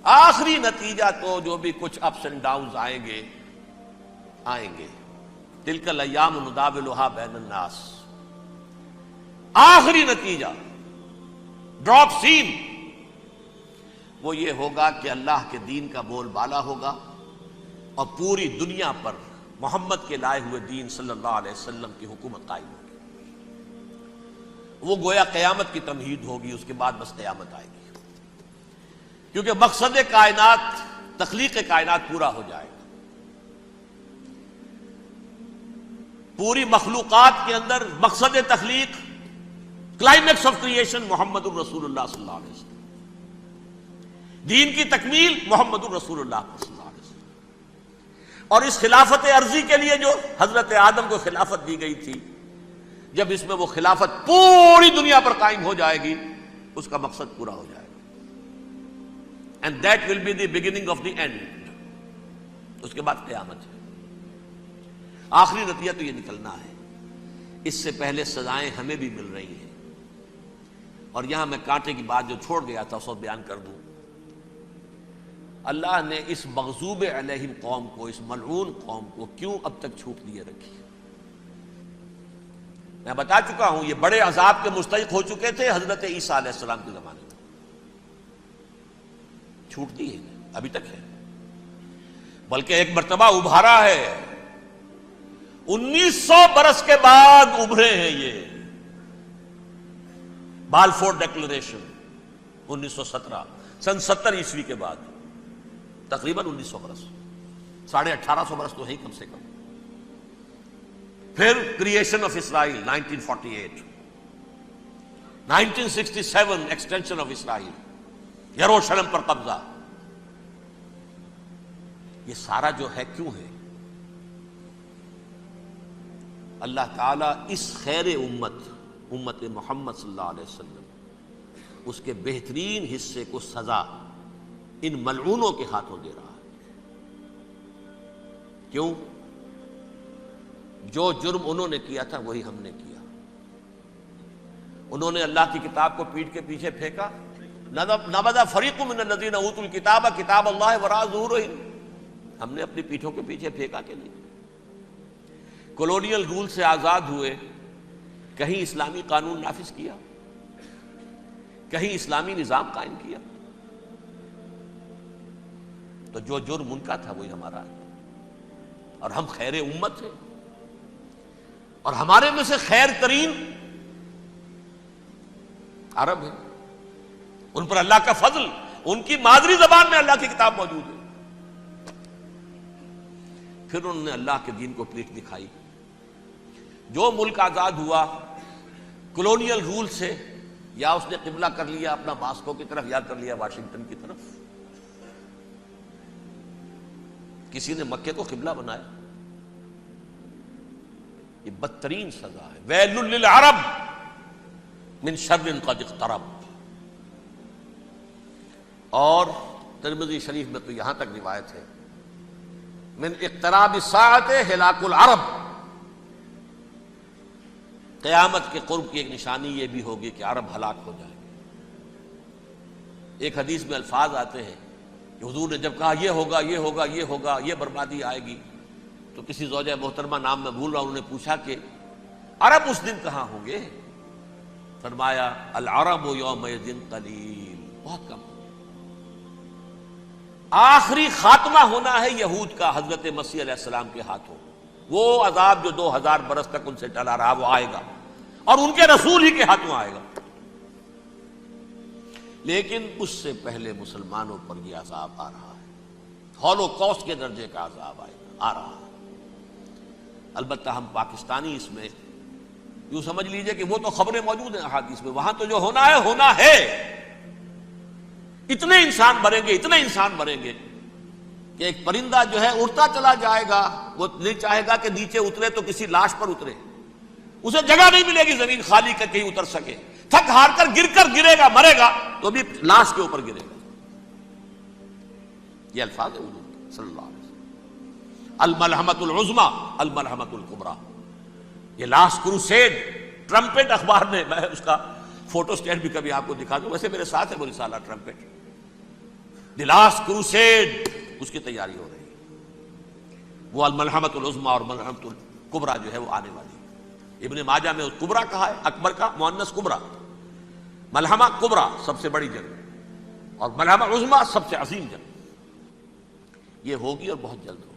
آخری نتیجہ تو جو بھی کچھ اپس اینڈ ڈاؤنز آئیں گے تلک الایام نداولھا بین الناس، آخری نتیجہ ڈراپ سین وہ یہ ہوگا کہ اللہ کے دین کا بول بالا ہوگا اور پوری دنیا پر محمد کے لائے ہوئے دین صلی اللہ علیہ وسلم کی حکومت قائم ہوگی۔ وہ گویا قیامت کی تمہید ہوگی، اس کے بعد بس قیامت آئے گی، کیونکہ مقصد کائنات، تخلیق کائنات پورا ہو جائے گا۔ پوری مخلوقات کے اندر مقصد تخلیق، کلائمیکس آف کریشن محمد الرسول اللہ صلی اللہ علیہ وسلم، دین کی تکمیل محمد الرسول اللہ صلی اللہ علیہ وسلم۔ اور اس خلافت عرضی کے لیے جو حضرت آدم کو خلافت دی گئی تھی، جب اس میں وہ خلافت پوری دنیا پر قائم ہو جائے گی، اس کا مقصد پورا ہو جائے گا، and that will be the beginning of the end. اس کے بعد قیامت ہے۔ آخری نتیجہ تو یہ نکلنا ہے۔ اس سے پہلے سزائیں ہمیں بھی مل رہی ہیں، اور یہاں میں کانٹے کی بات جو چھوڑ گیا تھا اس کو بیان کر دوں۔ اللہ نے اس مغضوب علیہم قوم کو، اس ملعون قوم کو کیوں اب تک چھوٹ دیے رکھی؟ میں بتا چکا ہوں یہ بڑے عذاب کے مستحق ہو چکے تھے حضرت عیسیٰ علیہ السلام کے زمانے میں، چھوٹ دی ہے، ابھی تک ہے، بلکہ ایک مرتبہ ابھارا ہے۔ 1900 برس کے بعد ابھرے ہیں یہ، بالفور ڈیکلریشن 1917، سن 70 عیسوی کے بعد، تقریباً 1900 برس، 1850 برس تو ہے کم سے کم۔ پھر creation of Israel 1948، 1967 extension of Israel, یروشلم پر قبضہ۔ یہ سارا جو ہے کیوں ہے؟ اللہ تعالیٰ اس خیر امت محمد صلی اللہ علیہ وسلم، اس کے بہترین حصے کو سزا ان ملعونوں کے ہاتھوں دے رہا ہے۔ کیوں؟ جو جرم انہوں نے کیا تھا وہی ہم نے کیا۔ انہوں نے اللہ کی کتاب کو پیٹھ کے پیچھے پھینکا، نبذ فریق من الذین اوتوا الکتاب کتاب اللہ وراء ظہورہم، ہم نے اپنی پیٹھوں کے پیچھے پھینکا کہ نہیں؟ کولونیل رول سے آزاد ہوئے، کہیں اسلامی قانون نافذ کیا، کہیں اسلامی نظام قائم کیا؟ تو جو جرم ان کا تھا وہی ہمارا ہے، اور ہم خیر امت ہیں، اور ہمارے میں سے خیر ترین عرب ہیں، ان پر اللہ کا فضل، ان کی مادری زبان میں اللہ کی کتاب موجود ہے۔ پھر انہوں نے اللہ کے دین کو پیٹھ دکھائی۔ جو ملک آزاد ہوا کولونیل رول سے، یا اس نے قبلہ کر لیا اپنا ماسکو کی طرف، یا کر لیا واشنگٹن کی طرف، کسی نے مکے کو قبلہ بنایا۔ یہ بدترین سزا ہے۔ ویل للعرب من شر قد اقترب۔ اور ترمذی شریف میں تو یہاں تک روایت ہے، من اقتراب الساعۃ ہلاک العرب، قیامت کے قرب کی ایک نشانی یہ بھی ہوگی کہ عرب ہلاک ہو جائے گے۔ ایک حدیث میں الفاظ آتے ہیں کہ حضور نے جب کہا یہ ہوگا یہ ہوگا یہ ہوگا، یہ بربادی آئے گی، تو کسی زوجہ محترمہ نام میں بھول رہا ہوں، انہوں نے پوچھا کہ عرب اس دن کہاں ہوں گے؟ فرمایا العرب یومئذ قلیل، بہت کم۔ آخری خاتمہ ہونا ہے یہود کا حضرت مسیح علیہ السلام کے ہاتھوں۔ وہ عذاب جو 2000 برس تک ان سے ٹلا رہا وہ آئے گا، اور ان کے رسول ہی کے ہاتھوں آئے گا۔ لیکن اس سے پہلے مسلمانوں پر یہ عذاب آ رہا ہے، ہولوکاسٹ کے درجے کا عذاب آ رہا ہے۔ البتہ ہم پاکستانی اس میں یوں سمجھ لیجئے کہ وہ تو خبریں موجود ہیں احادیث میں، وہاں تو جو ہونا ہے، اتنے انسان مریں گے کہ ایک پرندہ جو ہے اڑتا چلا جائے گا، وہ نہیں چاہے گا کہ نیچے اترے تو کسی لاش پر اترے، اسے جگہ نہیں ملے گی زمین خالی کر کہیں اتر سکے، تھک ہار کر گرے گا، مرے گا تو بھی لاش کے اوپر گرے گا۔ یہ الفاظ ہے حضور صلی اللہ علیہ وسلم، الملحمۃ العظمیٰ الملحمۃ الکبریٰ۔ یہ لاسٹ کروسیڈ، ٹرمپٹ اخبار نے، میں اس کا فوٹو سٹیٹ بھی کبھی آپ کو دکھا دوں، ویسے میرے ساتھ ہے وہ رسالہ ٹرمپٹ، دی لاسٹ کروسیڈ، اس کی تیاری ہو رہی ہے۔ وہ الملحمۃ العظمیٰ اور ملحمۃ الکبریٰ جو ہے وہ آنے والی ہے۔ ابن ماجہ میں کبریٰ کہا ہے، اکبر کا مؤنث کبریٰ، ملحمہ کبریٰ سب سے بڑی جنگ، اور ملحمہ عظمیٰ سب سے عظیم جنگ، یہ ہوگی اور بہت جلد ہوگی۔